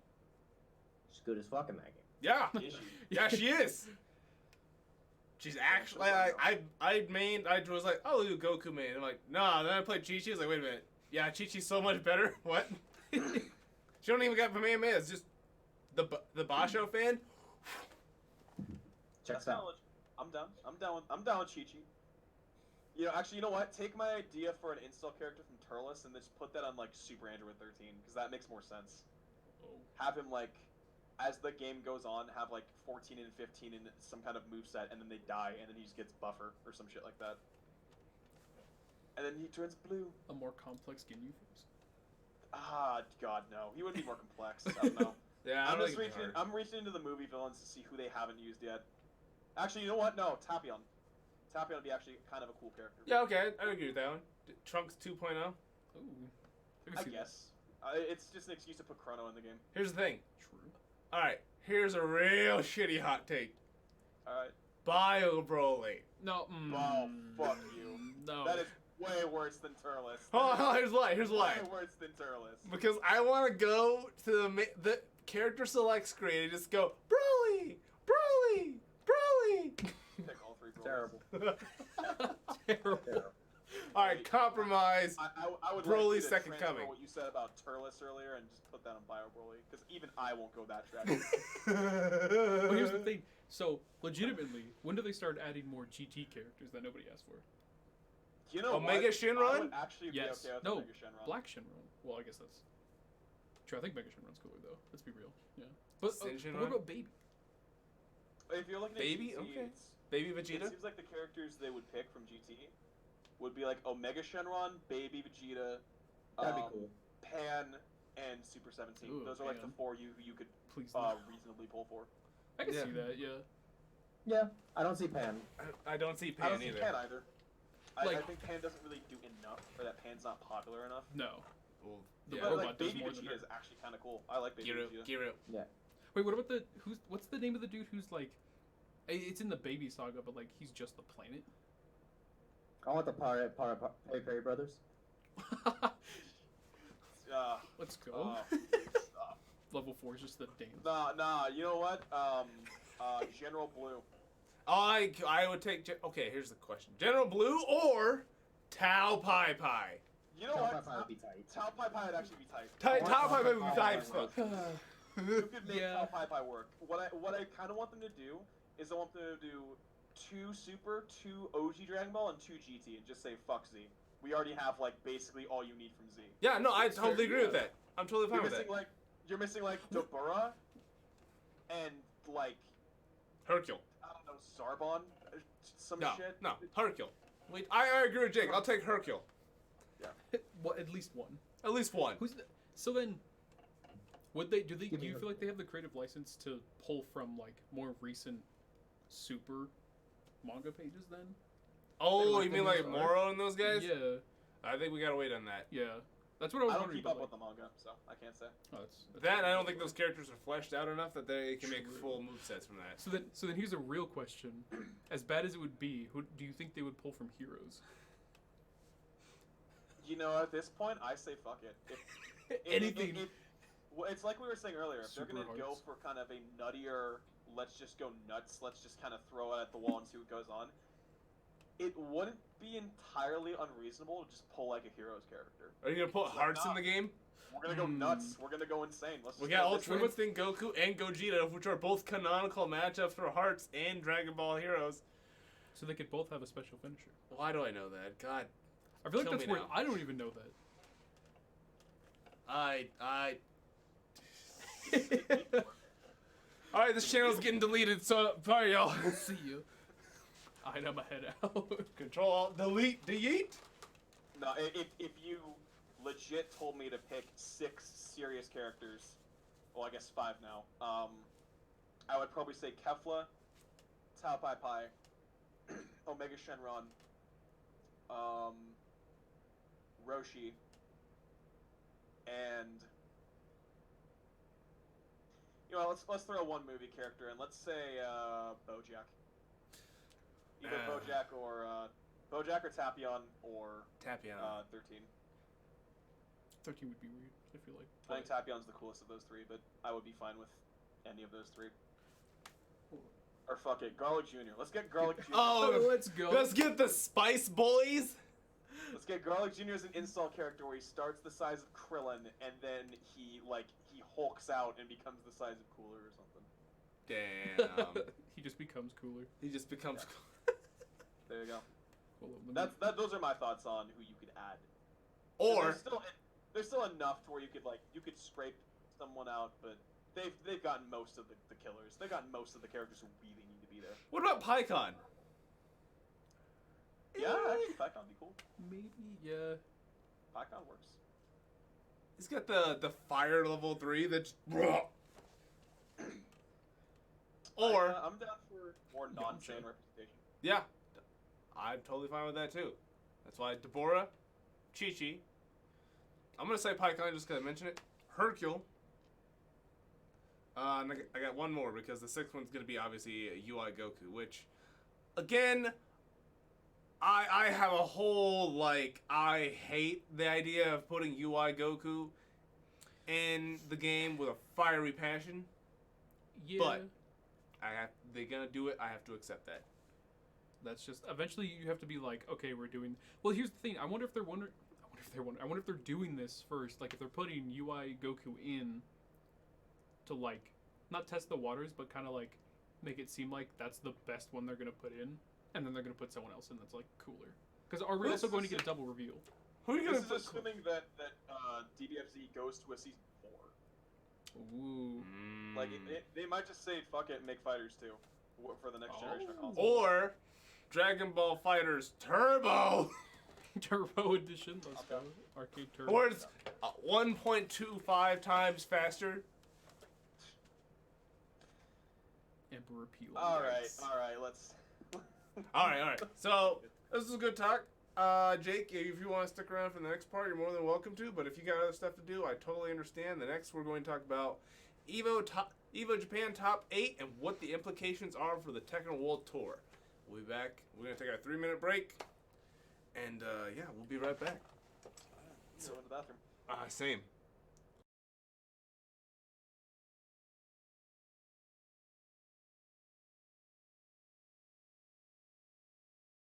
She's good as fuck in that game. Yeah. Is she? Yeah, she is. She's actually, I was like, oh, do Goku main. I'm like, nah, then I played Chi-Chi. I was like, wait a minute. Yeah, Chi-Chi's so much better. What? She don't even got Kamehameha. It's just the Basho fan. Checks That's out. knowledge. I'm down. I'm down with Chi-Chi. You know, actually, you know what? Take my idea for an install character from Turles and just put that on, like, Super Android 13, because that makes more sense. Oh. Have him, like, as the game goes on, have, like, 14 and 15 in some kind of moveset, and then they die, and then he just gets buffer or some shit like that. And then he turns blue. A more complex Ginyu face. Ah, God, no. He would be more complex. I don't know. Yeah, I'm I just don't think reaching. I'm reaching into the movie villains to see who they haven't used yet. Actually, you know what? No, Tapion. Tapion would be actually kind of a cool character. Yeah, okay, I agree with that one. Trunks 2.0. Ooh. can I see that. guess. It's just an excuse to put Chrono in the game. Here's the thing. True. All right, here's a real shitty hot take. Alright. Bio Broly. No. Oh, fuck you. No. That is way worse than Turles. Hold on, here's why. Here's why. Way worse than Turles. Because I want to go to the character select screen and just go Broly, Broly, Broly. Pick all three Broly's. Terrible. Terrible. Terrible. All right, compromise. I would Broly's like you to second transfer coming. what you said about Turles earlier and just put that on Bio Broly, because even I won't go that track. But here's the thing. So, legitimately, when do they start adding more GT characters that nobody asked for? You know Omega what? Shenron? I would actually Yes. be okay with No. Omega Shenron. Black Shenron. Well, I guess that's true. I think Mega Shenron's cooler though. Let's be real. Yeah. But, Sin but Shenron? what about Baby? If you're looking at Baby? GT, Okay. Baby It Vegeta. seems like the characters they would pick from GT would be like Omega Shenron, Baby Vegeta, That'd be cool. Pan, and Super 17. Ooh, Those are like Pan. the four you could Please. no. reasonably pull for. I can yeah. see that. Yeah. Yeah, I don't see Pan. I don't see I Pan don't see either. Pan either. I Like- think Pan doesn't really do enough, or that Pan's not popular enough. No. Well, The yeah. But robot like does Baby more than Vegeta her. is actually kind of cool. I like Baby Giru, Vegeta. Giru. Wait, what about the what's the name of the dude who's like? It's in the Baby saga, but like he's just the planet. I want the Perry brothers. Let's go. Stop. Level 4 is just the dance. Nah. You know what? General Blue. I would take. Okay, here's the question: General Blue or Tao Pai Pai? You know Tao what? Pai Pai would be tight. Tao Pai Pai would actually be tight. Tao Pai Pai would be Tao tight Pai as fuck. You could make Yeah. Tao Pai Pai work. What I kind of want them to do is I want them to do 2 Super, 2 OG Dragon Ball, and 2 GT, and just say fuck Z. We already have like basically all you need from Z. Yeah, no, I It's totally fair, agree with yeah. that. I'm totally fine with that. You're missing like Dabura, and like Hercule. I don't know Zarbon, some No, shit. no, Hercule. Wait, I agree with Jake. I'll take Hercule. What? At least one. At least one. Who's the? So then, Would they? Do Give me you a- feel like they have the creative license to pull from like more recent super manga pages then? Oh, like you the mean like news Moro and those guys? Yeah, I think we gotta wait on that. yeah. That's what I was I don't wondering. keep about, up like, with the manga, so I can't say. oh, that's That I don't think those characters are fleshed out enough that they can make True. full movesets from that. So then here's a real question: as bad as it would be, who do you think they would pull from Heroes? You know, at this point, I say fuck it. Anything. Well, it's like we were saying earlier. If they're Super gonna go hearts. for kind of a nuttier, let's just go nuts, let's just kind of throw it at the wall and see what goes on. It wouldn't be entirely unreasonable to just pull like a Heroes character. Are you gonna put hearts in the game? We're gonna go nuts. We're gonna go insane. Let's We just got go Ultra this way. Instinct Goku and Gogeta, which are both canonical matchups for Hearts and Dragon Ball Heroes. So they could both have a special finisher. Why do I know that? God, I feel like Kill that's me where now. I don't even know that. All right, this channel's getting deleted, so sorry, y'all. We'll see you. I'd have my head out. Control Alt Delete Delete. No, if you legit told me to pick 6 serious characters, well, I guess 5 now. I would probably say Kefla, Tao Pai Pai, Omega Shenron, Roshi, and you know, let's throw one movie character in. Let's say BoJack. Either BoJack or Tapion or Tapion. 13. 13 would be weird, I feel like. I think Tapion's the coolest of those 3, but I would be fine with any of those 3. Or fuck it, Garlic Jr. Let's get Garlic Jr. Oh, let's go. Let's get the Spice Boys. Let's get Garlic Jr. as an install character where he starts the size of Krillin and then he hulks out and becomes the size of Cooler or something. Damn. He just becomes cooler. He just becomes. There you go. Well, Those are my thoughts on who you could add. Or there's still enough to where you could scrape someone out, but they've gotten most of the killers. They've gotten most of the characters who really need to be there. what about PyCon? Yeah, actually, Pycon would be cool. maybe, yeah. Pycon works. He's got the fire level 3 that's. Or I'm down for more non-sane representation. yeah, I'm totally fine with that too. That's why Deborah, Chi-Chi. I'm gonna say PyCon just because I mentioned it. Hercule. And I got one more because the 6th one's gonna be obviously UI Goku, which, again, I have a whole I hate the idea of putting UI Goku in the game with a fiery passion. Yeah. But they're gonna do it. I have to accept that. That's just eventually you have to be like, okay, we're doing. Well, here's the thing. I wonder if they're doing this first. Like if they're putting UI Goku in to not test the waters, but kind of make it seem like that's the best one they're gonna put in, and then they're gonna put someone else in that's cooler. Because are we Well, also this going to is- get a double reveal? Who are you gonna This is put? assuming that DBFZ goes to a season 4. Ooh. Like they might just say fuck it and make fighters too for the next generation of console. Or Dragon Ball Fighters Turbo, Turbo Edition. Let's go. Okay. Arcade Turbo. or it's 1.25 times faster. Emperor Peel. All right, let's. All right. So this is a good talk. Jake, if you want to stick around for the next part, you're more than welcome to. But if you got other stuff to do, I totally understand. The next, we're going to talk about Evo Japan Top 8 and what the implications are for the Tekken World Tour. We'll be back. We're going to take our 3-minute break. And, yeah, we'll be right back. Go in the bathroom. Same.